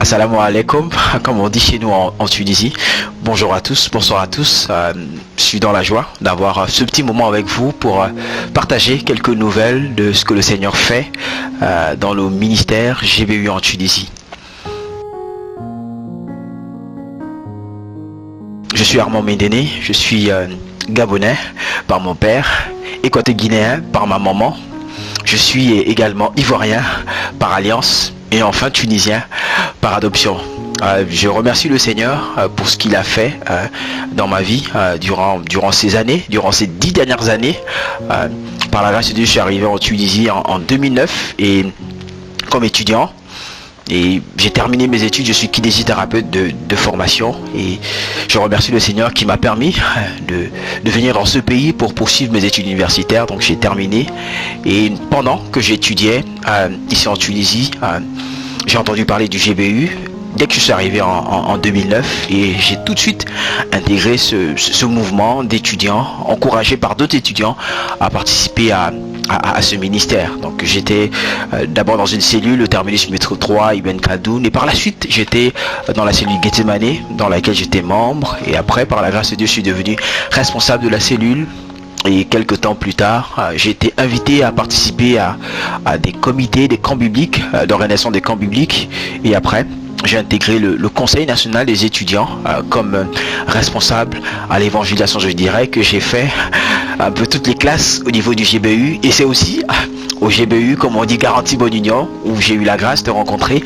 Assalamu alaikum, comme on dit chez nous en Tunisie. Bonjour à tous, bonsoir à tous. Je suis dans la joie d'avoir ce petit moment avec vous pour partager quelques nouvelles de ce que le Seigneur fait dans le ministère GBU en Tunisie. Je suis Armand Médéné, je suis gabonais par mon père, équateur-guinéen par ma maman. Je suis également ivoirien par alliance et enfin tunisien par adoption. Je remercie le Seigneur pour ce qu'il a fait dans ma vie durant ces années, durant ces 10 dernières années. Par la grâce de Dieu, je suis arrivé en Tunisie en 2009 et comme étudiant. Et j'ai terminé mes études, je suis kinésithérapeute de formation et je remercie le Seigneur qui m'a permis de venir dans ce pays pour poursuivre mes études universitaires. Donc j'ai terminé et pendant que j'étudiais ici en Tunisie, j'ai entendu parler du GBU dès que je suis arrivé en 2009 et j'ai tout de suite intégré ce mouvement d'étudiants, encouragé par d'autres étudiants à participer à ce ministère. Donc j'étais d'abord dans une cellule, le terminus métro 3, Ibn Khaldoun, et par la suite j'étais dans la cellule Gethsemane, dans laquelle j'étais membre, et après par la grâce de Dieu je suis devenu responsable de la cellule. Et quelques temps plus tard, j'ai été invité à participer à des comités, des camps bibliques, d'organisation des camps bibliques, et après j'ai intégré le Conseil national des étudiants comme responsable à l'évangélisation. Je dirais que j'ai fait un peu toutes les classes au niveau du GBU et c'est aussi au GBU, comme on dit, Garantie Bonne Union, où j'ai eu la grâce de rencontrer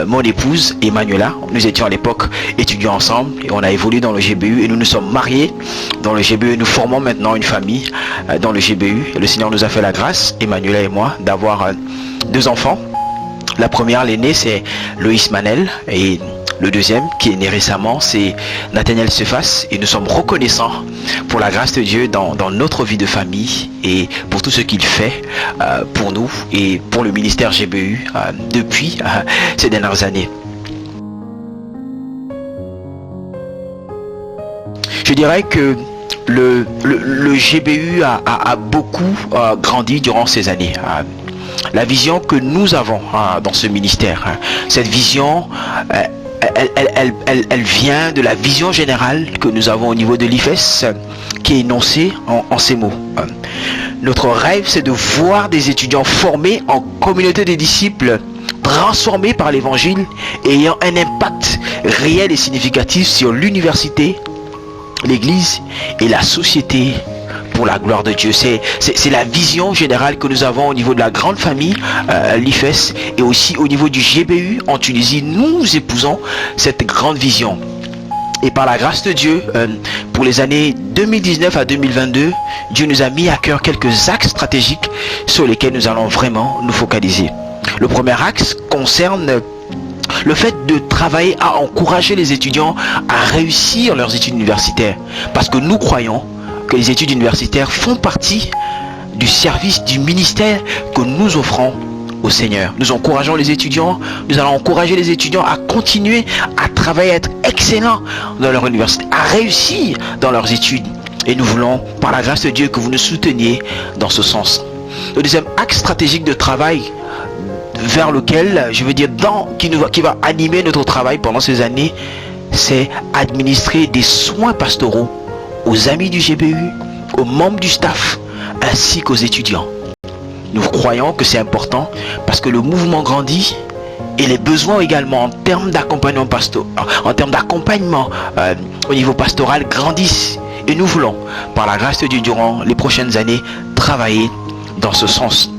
mon épouse Emmanuela. Nous étions à l'époque étudiants ensemble et on a évolué dans le GBU et nous nous sommes mariés dans le GBU. Nous formons maintenant une famille dans le GBU. Et le Seigneur nous a fait la grâce, Emmanuela et moi, d'avoir 2 enfants. La première, l'aîné, c'est Loïs Manel et le deuxième, qui est né récemment, c'est Nathaniel Cephas. Et nous sommes reconnaissants pour la grâce de Dieu dans notre vie de famille et pour tout ce qu'il fait pour nous et pour le ministère GBU depuis ces dernières années. Je dirais que le GBU a beaucoup grandi durant ces années. La vision que nous avons dans ce ministère, cette vision, elle vient de la vision générale que nous avons au niveau de l'IFES, qui est énoncée en ces mots. Notre rêve, c'est de voir des étudiants formés en communauté de disciples, transformés par l'évangile, ayant un impact réel et significatif sur l'université, l'église et la société, pour la gloire de Dieu. C'est la vision générale que nous avons au niveau de la grande famille, l'IFES, et aussi au niveau du GBU en Tunisie. Nous épousons cette grande vision. Et par la grâce de Dieu, pour les années 2019 à 2022, Dieu nous a mis à cœur quelques axes stratégiques sur lesquels nous allons vraiment nous focaliser. Le premier axe concerne le fait de travailler à encourager les étudiants à réussir leurs études universitaires. Parce que nous croyons que les études universitaires font partie du service du ministère que nous offrons au Seigneur. Nous encourageons les étudiants, nous allons encourager les étudiants à continuer à travailler, à être excellents dans leur université, à réussir dans leurs études. Et nous voulons, par la grâce de Dieu, que vous nous souteniez dans ce sens. Le deuxième axe stratégique de travail vers lequel, je veux dire, qui va animer notre travail pendant ces années, c'est administrer des soins pastoraux aux amis du GBU, aux membres du staff, ainsi qu'aux étudiants. Nous croyons que c'est important parce que le mouvement grandit et les besoins également en termes d'accompagnement au niveau pastoral grandissent. Et nous voulons, par la grâce de Dieu, durant les prochaines années, travailler dans ce sens.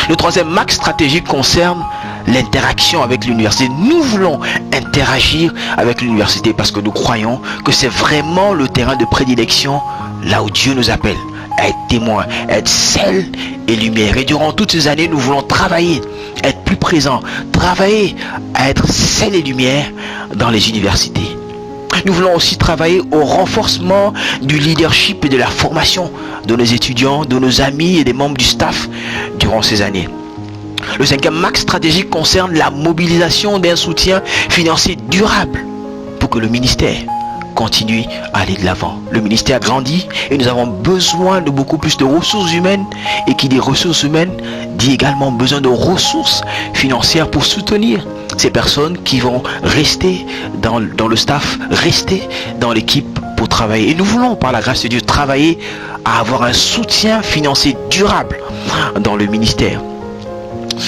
Le troisième axe stratégique concerne l'interaction avec l'université. Nous voulons interagir avec l'université parce que nous croyons que c'est vraiment le terrain de prédilection là où Dieu nous appelle à être témoins, à être sel et lumière. Et durant toutes ces années, nous voulons travailler, être plus présents, travailler à être sel et lumière dans les universités. Nous voulons aussi travailler au renforcement du leadership et de la formation de nos étudiants, de nos amis et des membres du staff durant ces années. Le cinquième axe stratégique concerne la mobilisation d'un soutien financier durable pour que le ministère continue à aller de l'avant. Le ministère grandit et nous avons besoin de beaucoup plus de ressources humaines. Et qui dit ressources humaines, dit également besoin de ressources financières pour soutenir ces personnes qui vont rester dans le staff, rester dans l'équipe pour travailler. Et nous voulons, par la grâce de Dieu, travailler à avoir un soutien financier durable dans le ministère.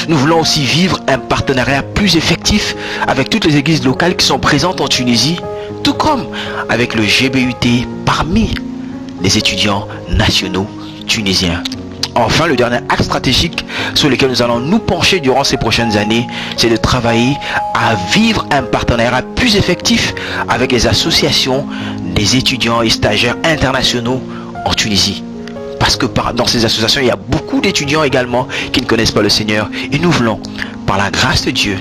Nous voulons aussi vivre un partenariat plus effectif avec toutes les églises locales qui sont présentes en Tunisie, tout comme avec le GBUT parmi les étudiants nationaux tunisiens. Enfin, le dernier axe stratégique sur lequel nous allons nous pencher durant ces prochaines années, c'est de travailler à vivre un partenariat plus effectif avec les associations des étudiants et stagiaires internationaux en Tunisie. Parce que dans ces associations, il y a beaucoup d'étudiants également qui ne connaissent pas le Seigneur. Et nous voulons, par la grâce de Dieu,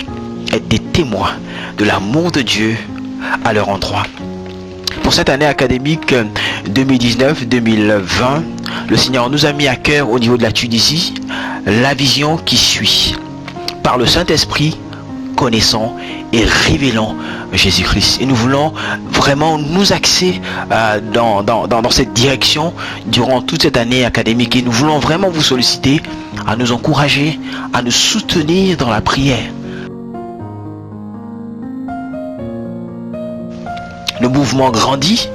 être des témoins de l'amour de Dieu à leur endroit. Pour cette année académique 2019-2020, le Seigneur nous a mis à cœur au niveau de la Tunisie la vision qui suit. Par le Saint-Esprit, connaissant et révélant Jésus-Christ. Et nous voulons vraiment nous axer dans cette direction durant toute cette année académique. Et nous voulons vraiment vous solliciter à nous encourager, à nous soutenir dans la prière. Le mouvement grandit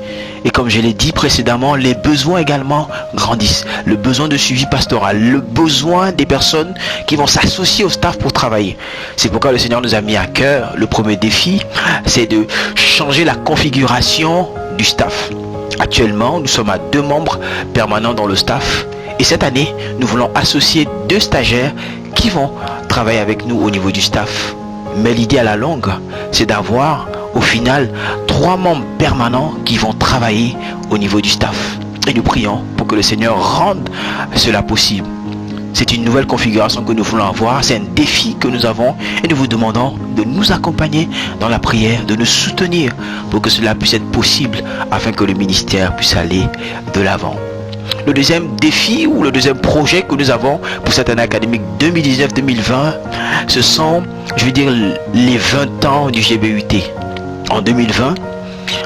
et comme je l'ai dit précédemment, les besoins également grandissent. Le besoin de suivi pastoral, le besoin des personnes qui vont s'associer au staff pour travailler. C'est pourquoi le Seigneur nous a mis à cœur le premier défi, c'est de changer la configuration du staff. Actuellement, nous sommes à 2 membres permanents dans le staff et cette année, nous voulons associer 2 stagiaires qui vont travailler avec nous au niveau du staff. Mais l'idée à la longue, c'est d'avoir au final 3 membres permanents qui vont travailler au niveau du staff. Et nous prions pour que le Seigneur rende cela possible. C'est une nouvelle configuration que nous voulons avoir, c'est un défi que nous avons et nous vous demandons de nous accompagner dans la prière, de nous soutenir pour que cela puisse être possible afin que le ministère puisse aller de l'avant. Le deuxième défi ou le deuxième projet que nous avons pour cette année académique 2019-2020, ce sont, je veux dire, les 20 ans du GBUT. En 2020,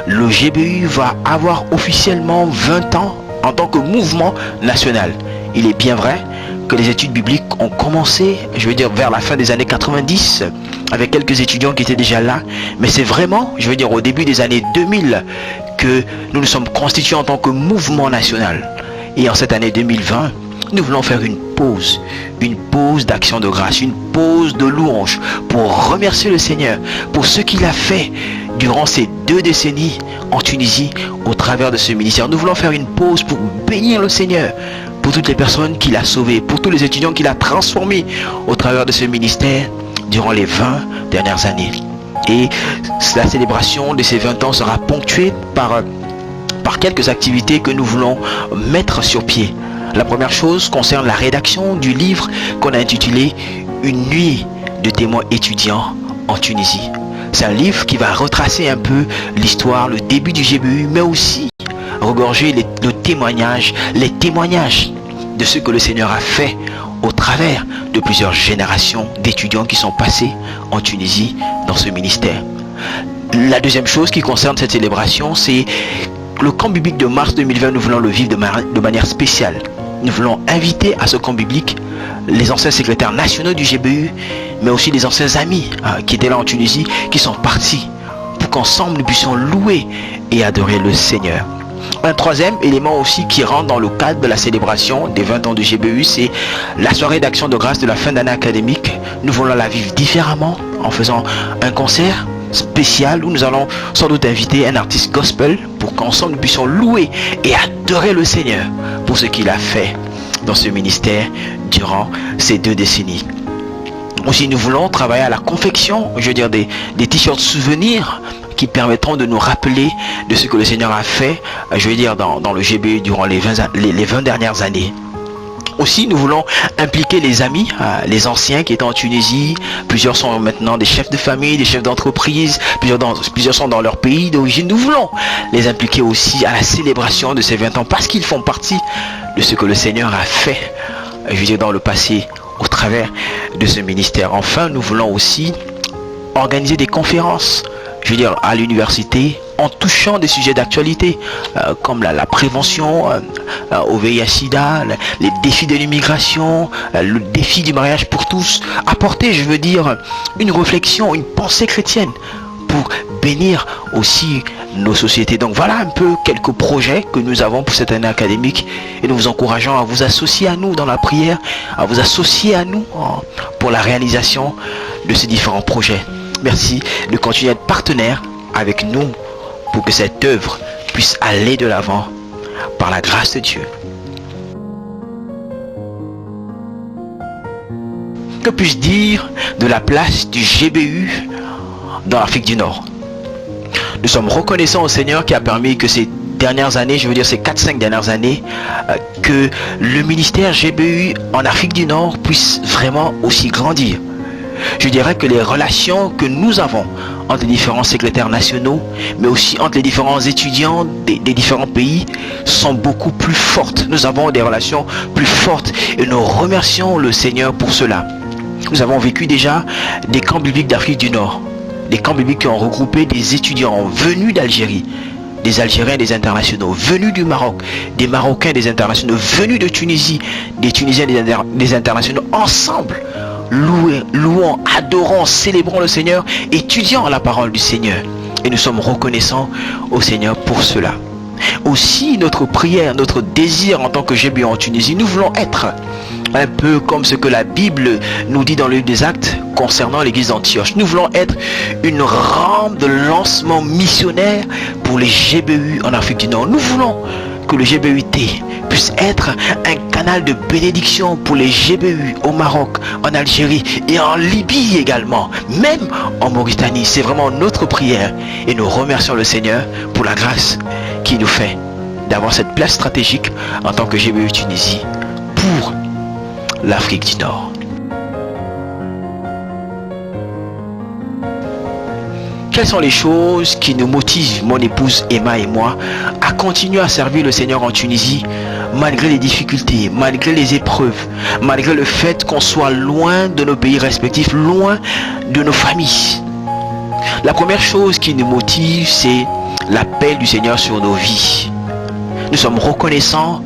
le GBU va avoir officiellement 20 ans en tant que mouvement national. Il est bien vrai que les études bibliques ont commencé, je veux dire, vers la fin des années 90, avec quelques étudiants qui étaient déjà là. Mais c'est vraiment, je veux dire, au début des années 2000 que nous nous sommes constitués en tant que mouvement national. Et en cette année 2020, nous voulons faire une pause d'action de grâce, une pause de louange pour remercier le Seigneur pour ce qu'il a fait durant ces 2 décennies en Tunisie au travers de ce ministère. Nous voulons faire une pause pour bénir le Seigneur pour toutes les personnes qu'il a sauvées, pour tous les étudiants qu'il a transformés au travers de ce ministère durant les 20 dernières années. Et la célébration de ces 20 ans sera ponctuée par quelques activités que nous voulons mettre sur pied. La première chose concerne la rédaction du livre qu'on a intitulé « Une nuit de témoins étudiants en Tunisie ». C'est un livre qui va retracer un peu l'histoire, le début du GBU, mais aussi regorger les témoignages de ce que le Seigneur a fait au travers de plusieurs générations d'étudiants qui sont passés en Tunisie dans ce ministère. La deuxième chose qui concerne cette célébration, c'est le camp biblique de mars 2020, nous voulons le vivre de manière spéciale. Nous voulons inviter à ce camp biblique les anciens secrétaires nationaux du GBU, mais aussi les anciens amis qui étaient là en Tunisie, qui sont partis, pour qu'ensemble nous puissions louer et adorer le Seigneur. Un troisième élément aussi qui rentre dans le cadre de la célébration des 20 ans du GBU, c'est la soirée d'action de grâce de la fin d'année académique. Nous voulons la vivre différemment en faisant un concert spécial où nous allons sans doute inviter un artiste gospel pour qu'ensemble nous puissions louer et adorer le Seigneur pour ce qu'il a fait dans ce ministère durant ces 2 décennies. Aussi, nous voulons travailler à la confection, je veux dire des t-shirts souvenirs qui permettront de nous rappeler de ce que le Seigneur a fait, je veux dire dans le GBU durant les 20 dernières années. Aussi, nous voulons impliquer les amis, les anciens qui étaient en Tunisie. Plusieurs sont maintenant des chefs de famille, des chefs d'entreprise. Plusieurs sont dans leur pays d'origine. Nous voulons les impliquer aussi à la célébration de ces 20 ans parce qu'ils font partie de ce que le Seigneur a fait, je veux dire, dans le passé au travers de ce ministère. Enfin, nous voulons aussi organiser des conférences je veux dire, à l'université, en touchant des sujets d'actualité, comme la prévention au VIH-Sida, les défis de l'immigration, le défi du mariage pour tous. Apporter, je veux dire, une réflexion, une pensée chrétienne pour bénir aussi nos sociétés. Donc voilà un peu quelques projets que nous avons pour cette année académique et nous vous encourageons à vous associer à nous dans la prière, à vous associer à nous pour la réalisation de ces différents projets. Merci de continuer à être partenaire avec nous pour que cette œuvre puisse aller de l'avant par la grâce de Dieu. Que puis-je dire de la place du GBU dans l'Afrique du Nord? Nous sommes reconnaissants au Seigneur qui a permis que ces dernières années, je veux dire ces 4-5 dernières années, que le ministère GBU en Afrique du Nord puisse vraiment aussi grandir. Je dirais que les relations que nous avons entre les différents secrétaires nationaux, mais aussi entre les différents étudiants des différents pays, sont beaucoup plus fortes. Nous avons des relations plus fortes et nous remercions le Seigneur pour cela. Nous avons vécu déjà des camps bibliques d'Afrique du Nord, des camps bibliques qui ont regroupé des étudiants venus d'Algérie, des Algériens, des internationaux, venus du Maroc, des Marocains, des internationaux, venus de Tunisie, des Tunisiens, des internationaux, ensemble, louant, adorant, célébrant le Seigneur, étudiant la parole du Seigneur. Et nous sommes reconnaissants au Seigneur pour cela. Aussi, notre prière, notre désir en tant que GBU en Tunisie, nous voulons être un peu comme ce que la Bible nous dit dans le livre des Actes concernant l'église d'Antioche. Nous voulons être une rampe de lancement missionnaire pour les GBU en Afrique du Nord. Nous voulons que le GBUT puisse être un canal de bénédiction pour les GBU au Maroc, en Algérie et en Libye également, même en Mauritanie. C'est vraiment notre prière et nous remercions le Seigneur pour la grâce qu'il nous fait d'avoir cette place stratégique en tant que GBU Tunisie pour l'Afrique du Nord. Quelles sont les choses qui nous motivent, mon épouse Emma et moi, à continuer à servir le Seigneur en Tunisie, malgré les difficultés, malgré les épreuves, malgré le fait qu'on soit loin de nos pays respectifs, loin de nos familles? La première chose qui nous motive, c'est l'appel du Seigneur sur nos vies. Nous sommes reconnaissants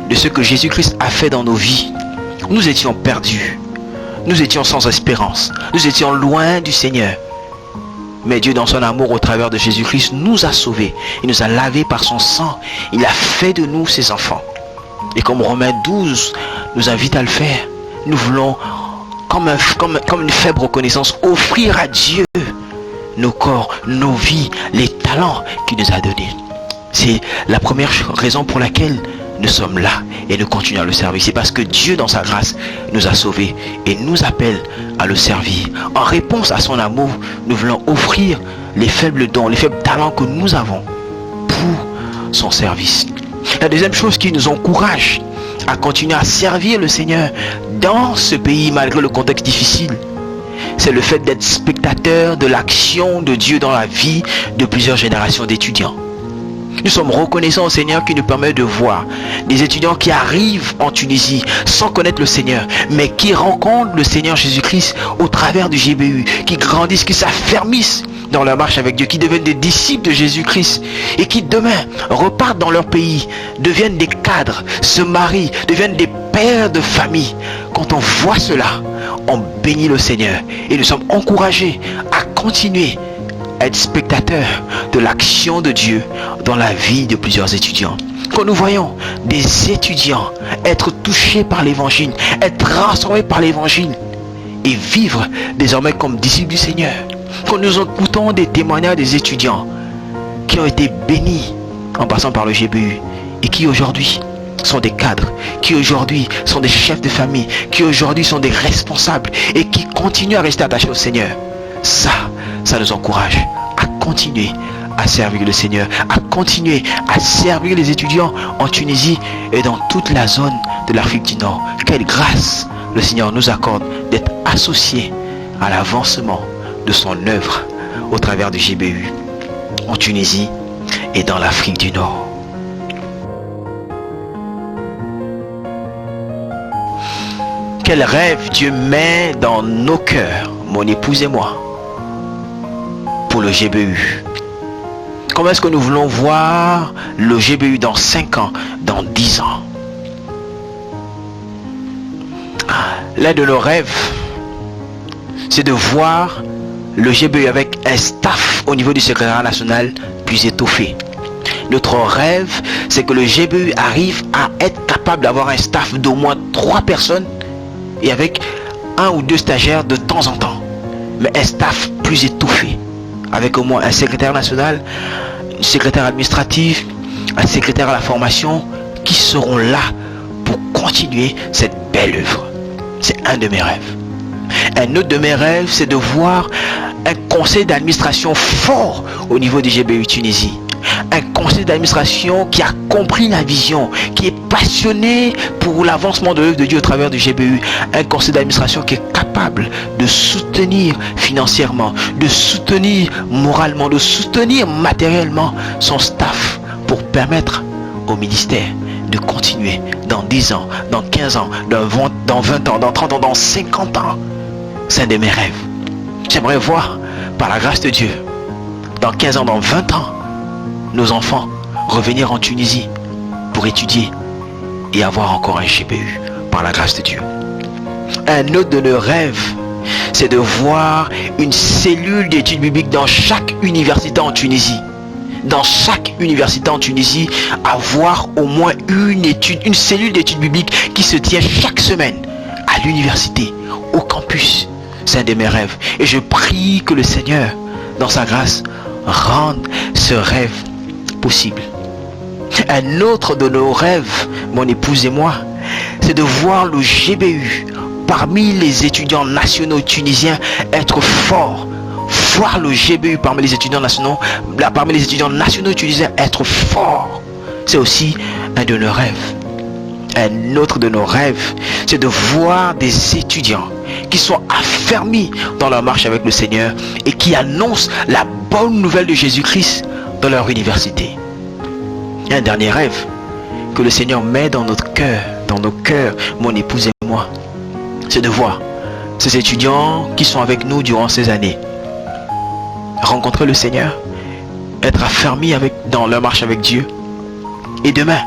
de ce que Jésus-Christ a fait dans nos vies. Nous étions perdus, nous étions sans espérance, nous étions loin du Seigneur. Mais Dieu, dans son amour au travers de Jésus-Christ, nous a sauvés. Il nous a lavés par son sang. Il a fait de nous ses enfants. Et comme Romains 12 nous invite à le faire, nous voulons, comme une faible reconnaissance, offrir à Dieu nos corps, nos vies, les talents qu'il nous a donnés. C'est la première raison pour laquelle nous sommes là et nous continuons à le servir. C'est parce que Dieu, dans sa grâce, nous a sauvés et nous appelle à le servir. En réponse à son amour, nous voulons offrir les faibles dons, les faibles talents que nous avons pour son service. La deuxième chose qui nous encourage à continuer à servir le Seigneur dans ce pays malgré le contexte difficile, c'est le fait d'être spectateur de l'action de Dieu dans la vie de plusieurs générations d'étudiants. Nous sommes reconnaissants au Seigneur qui nous permet de voir des étudiants qui arrivent en Tunisie sans connaître le Seigneur, mais qui rencontrent le Seigneur Jésus-Christ au travers du GBU, qui grandissent, qui s'affermissent dans leur marche avec Dieu, qui deviennent des disciples de Jésus-Christ et qui demain repartent dans leur pays, deviennent des cadres, se marient, deviennent des pères de famille. Quand on voit cela, on bénit le Seigneur et nous sommes encouragés à continuer à être spectateurs de l'action de Dieu dans la vie de plusieurs étudiants. Quand nous voyons des étudiants être touchés par l'évangile, être transformés par l'évangile et vivre désormais comme disciples du Seigneur, quand nous écoutons des témoignages des étudiants qui ont été bénis en passant par le GBU et qui aujourd'hui sont des cadres, qui aujourd'hui sont des chefs de famille, qui aujourd'hui sont des responsables et qui continuent à rester attachés au Seigneur, ça nous encourage à continuer à servir le Seigneur, à continuer à servir les étudiants en Tunisie et dans toute la zone de l'Afrique du Nord. Quelle grâce le Seigneur nous accorde d'être associés à l'avancement de son œuvre au travers du GBU en Tunisie et dans l'Afrique du Nord. Quel rêve Dieu met dans nos cœurs, mon épouse et moi, pour le GBU? Comment est-ce que nous voulons voir le GBU dans 5 ans, dans 10 ans? L'un de nos rêves, c'est de voir le GBU avec un staff au niveau du secrétariat national plus étoffé. Notre rêve, c'est que le GBU arrive à être capable d'avoir un staff d'au moins 3 personnes et avec 1 ou 2 stagiaires de temps en temps. Mais un staff plus étoffé, avec au moins un secrétaire national, une secrétaire administrative, un secrétaire à la formation qui seront là pour continuer cette belle œuvre. C'est un de mes rêves. Un autre de mes rêves, c'est de voir un conseil d'administration fort au niveau du GBU Tunisie. Un conseil d'administration qui a compris la vision, qui est passionné pour l'avancement de l'œuvre de Dieu au travers du GBU. Un conseil d'administration qui est capable de soutenir financièrement, de soutenir moralement, de soutenir matériellement son staff pour permettre au ministère de continuer dans 10 ans, dans 15 ans, dans 20 ans, dans 30 ans, dans 50 ans. C'est un de mes rêves. J'aimerais voir, par la grâce de Dieu, dans 15 ans, dans 20 ans, nos enfants revenir en Tunisie pour étudier et avoir encore un GBU, par la grâce de Dieu. Un autre de nos rêves, c'est de voir une cellule d'études bibliques dans chaque université en Tunisie. Dans chaque université en Tunisie, avoir au moins une cellule d'études bibliques qui se tient chaque semaine à l'université, au campus. C'est un de mes rêves. Et je prie que le Seigneur, dans sa grâce, rende ce rêve possible. Un autre de nos rêves, mon épouse et moi, c'est de voir le GBU parmi les étudiants nationaux tunisiens être fort. Voir le GBU parmi les étudiants nationaux tunisiens être fort. C'est aussi un de nos rêves. Un autre de nos rêves, c'est de voir des étudiants qui sont affermis dans leur marche avec le Seigneur et qui annoncent la bonne nouvelle de Jésus-Christ dans leur université. Un dernier rêve que le Seigneur met dans notre cœur, dans nos cœurs, mon épouse et moi, c'est de voir ces étudiants qui sont avec nous durant ces années rencontrer le Seigneur, être affermis dans leur marche avec Dieu, et demain,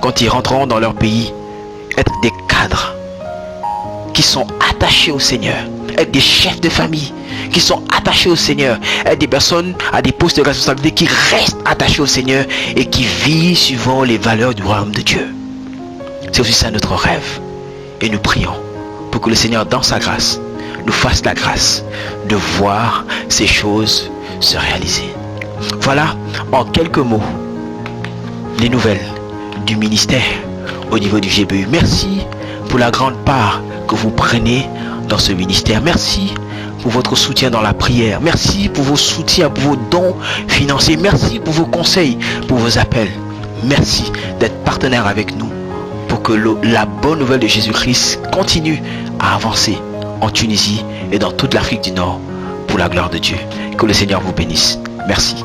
quand ils rentreront dans leur pays, être des cadres qui sont attachés au Seigneur, être des chefs de famille qui sont attachés au Seigneur, être des personnes à des postes de responsabilité qui restent attachés au Seigneur et qui vivent suivant les valeurs du royaume de Dieu. C'est aussi ça notre rêve. Et nous prions pour que le Seigneur, dans sa grâce, nous fasse la grâce de voir ces choses se réaliser. Voilà en quelques mots les nouvelles du ministère au niveau du GBU. Merci pour la grande part que vous prenez dans ce ministère. Merci pour votre soutien dans la prière. Merci pour vos soutiens, pour vos dons financiers. Merci pour vos conseils, pour vos appels. Merci d'être partenaire avec nous pour que la bonne nouvelle de Jésus-Christ continue à avancer en Tunisie et dans toute l'Afrique du Nord pour la gloire de Dieu. Que le Seigneur vous bénisse. Merci.